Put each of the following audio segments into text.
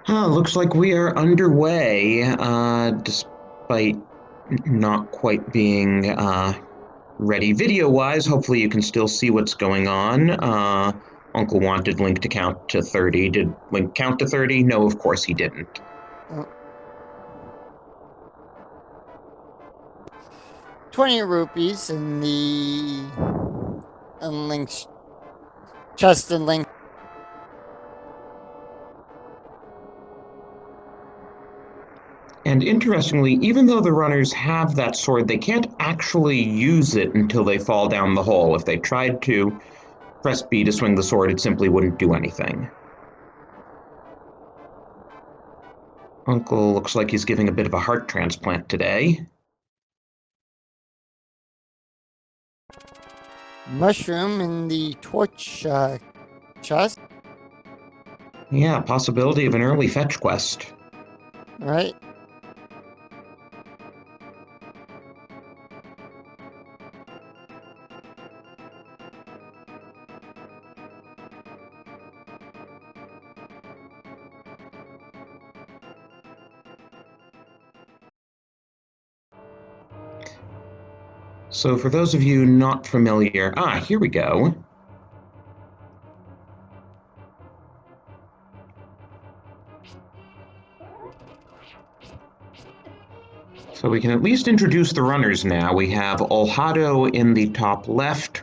Looks like we are underway, despite not quite being ready video-wise. Hopefully you can still see what's going on. Uncle wanted Link to count to 30. Did Link count to 30? No, of course he didn't. 20 rupees in the Link's chest and Link. And interestingly, even though the runners have that sword, they can't actually use it until they fall down the hole. If they tried to press B to swing the sword, it simply wouldn't do anything. Uncle looks like he's giving a bit of a heart transplant today. Mushroom in the torch chest. Yeah, possibility of an early fetch quest. Right. So for those of you not familiar, here we go. So we can at least introduce the runners now. We have Olhado in the top left,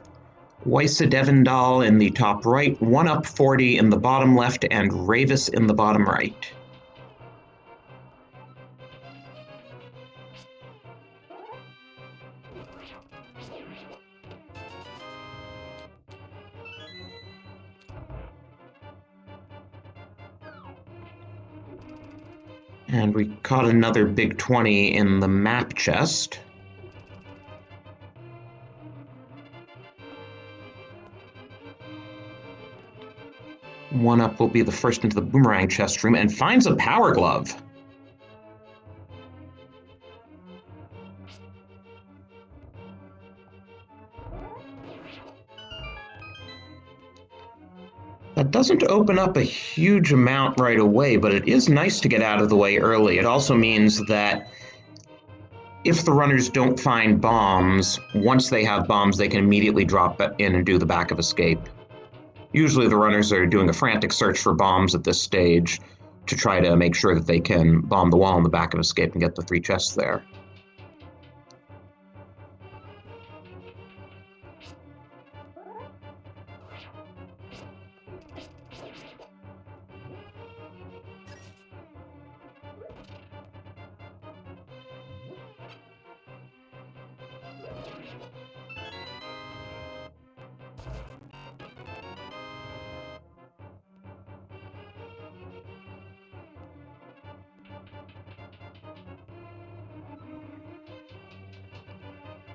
Weisse Devendal in the top right, 1UP40 in the bottom left, and Ravis in the bottom right. And we caught another big 20 in the map chest. One Up will be the first into the boomerang chest room and finds a power glove. That doesn't open up a huge amount right away, but it is nice to get out of the way early. It also means that if the runners don't find bombs, once they have bombs, they can immediately drop in and do the back of escape. Usually the runners are doing a frantic search for bombs at this stage to try to make sure that they can bomb the wall in the back of escape and get the 3 chests there.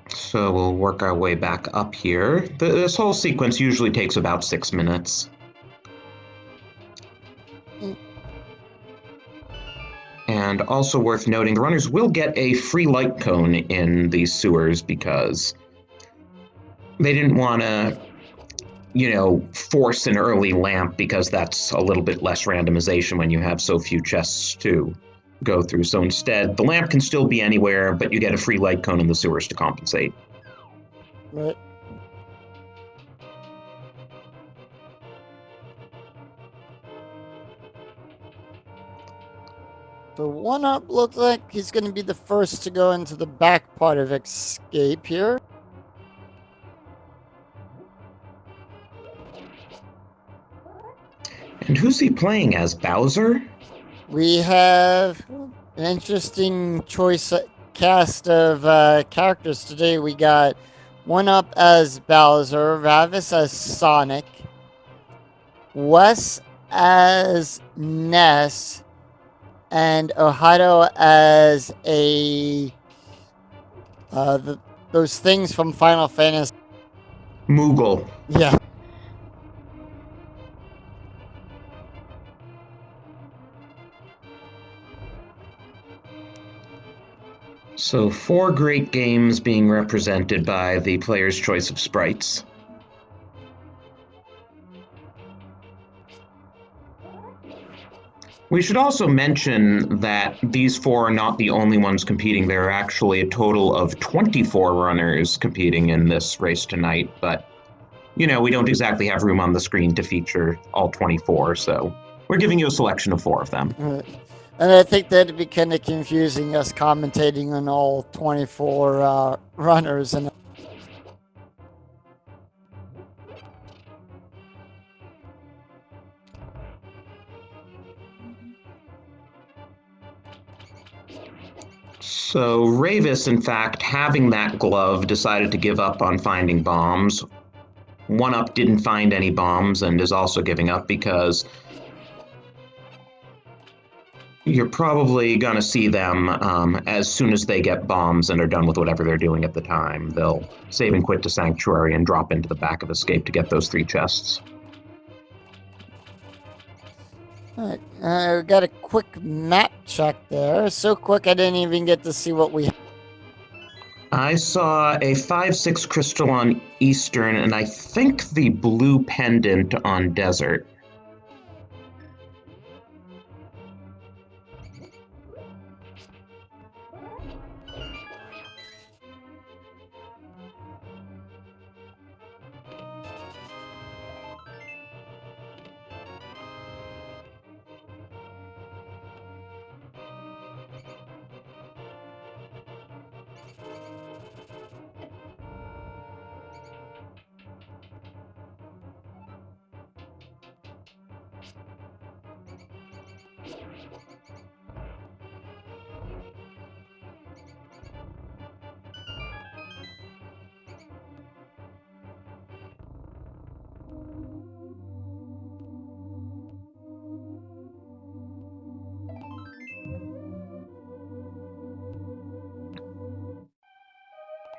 So we'll work our way back up here. This whole sequence usually takes about 6 minutes. And also worth noting, the runners will get a free light cone in these sewers because they didn't want to, force an early lamp because that's a little bit less randomization when you have so few chests to go through. So instead, the lamp can still be anywhere, but you get a free light cone in the sewers to compensate. Right. So 1UP looks like he's going to be the first to go into the back part of escape here. And who's he playing as, Bowser? We have an interesting cast of characters today. We got 1UP as Bowser, Ravis as Sonic, Wes as Ness, and Ohio as those things from Final Fantasy. Moogle. Yeah. So 4 great games being represented by the player's choice of sprites. We should also mention that these four are not the only ones competing. There are actually a total of 24 runners competing in this race tonight, but we don't exactly have room on the screen to feature all 24, so we're giving you a selection of four of them. And I think that'd be kind of confusing us commentating on all 24 runners. And So Ravis, in fact, having that glove, decided to give up on finding bombs. One Up didn't find any bombs and is also giving up because you're probably going to see them as soon as they get bombs and are done with whatever they're doing at the time. They'll save and quit to Sanctuary and drop into the back of Escape to get those 3 chests. all right, we got a quick map check there. So quick, I didn't even get to see what we had. I saw a 5/6 crystal on Eastern, and I think the blue pendant on Desert.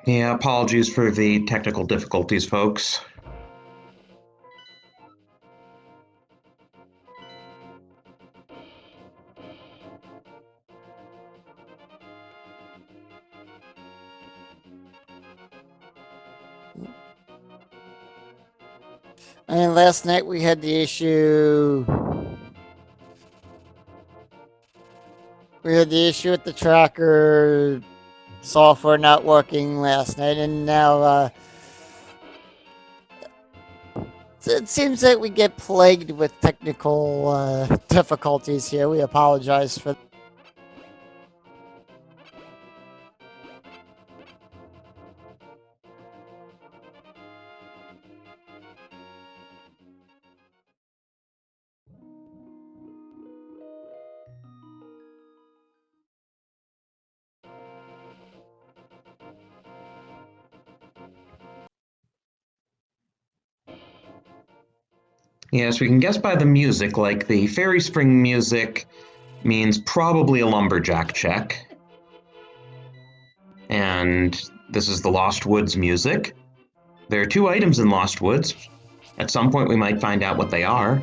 Yeah, apologies for the technical difficulties, folks. And last night we had the issue. We had the issue with the tracker software not working last night, and now it seems that we get plagued with technical difficulties here. We apologize for. Yes, we can guess by the music, like the Fairy Spring music means probably a lumberjack check. And this is the Lost Woods music. There are 2 items in Lost Woods. At some point we might find out what they are.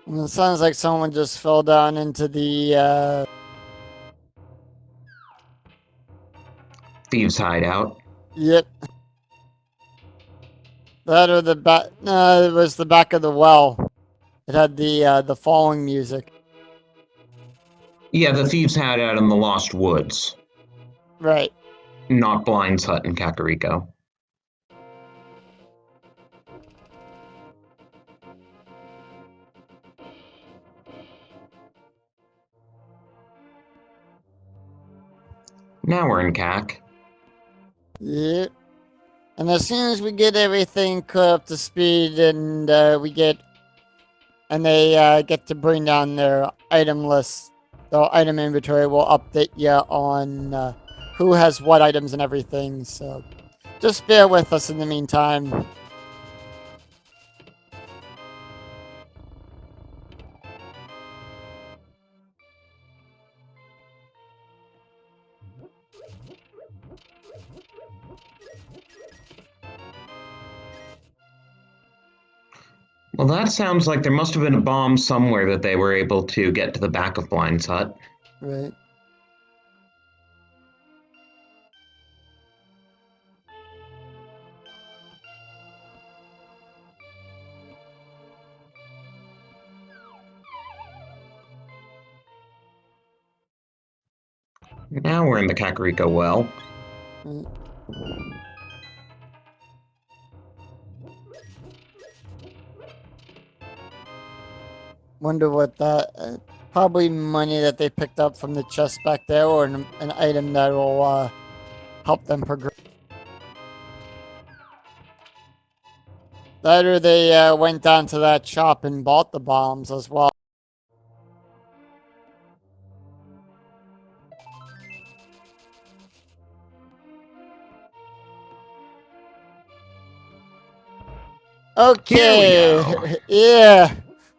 It sounds like someone just fell down into the. Thieves' Hideout. Yep. That or the back. No, it was the back of the well. It had the falling music. Yeah, the Thieves' Hideout in the Lost Woods. Right. Not Blind's Hut in Kakariko. Now we're in CAC. Yep. And as soon as we get everything caught up to speed and they get to bring down their item list, the item inventory, we'll update you on who has what items and everything. So just bear with us in the meantime. Well, that sounds like there must have been a bomb somewhere that they were able to get to the back of Blind's Hut. Right. Now we're in the Kakariko well. Mm. Wonder what that... probably money that they picked up from the chest back there, or an item that will help them progress. That or they went down to that shop and bought the bombs as well. Okay, Here we go. yeah,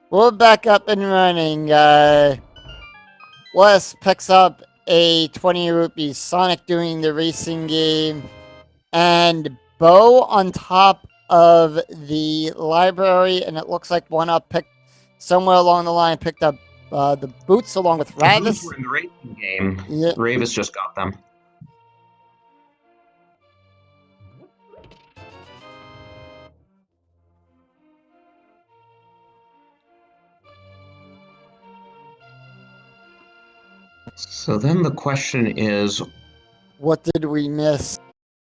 we're back up and running. Wes picks up a 20 rupees. Sonic doing the racing game, and Bo on top of the library, and it looks like one up picked somewhere along the line picked up the boots along with The boots Ravis. were in the racing game. Yeah. Ravis just got them. So then the question is, What did we miss?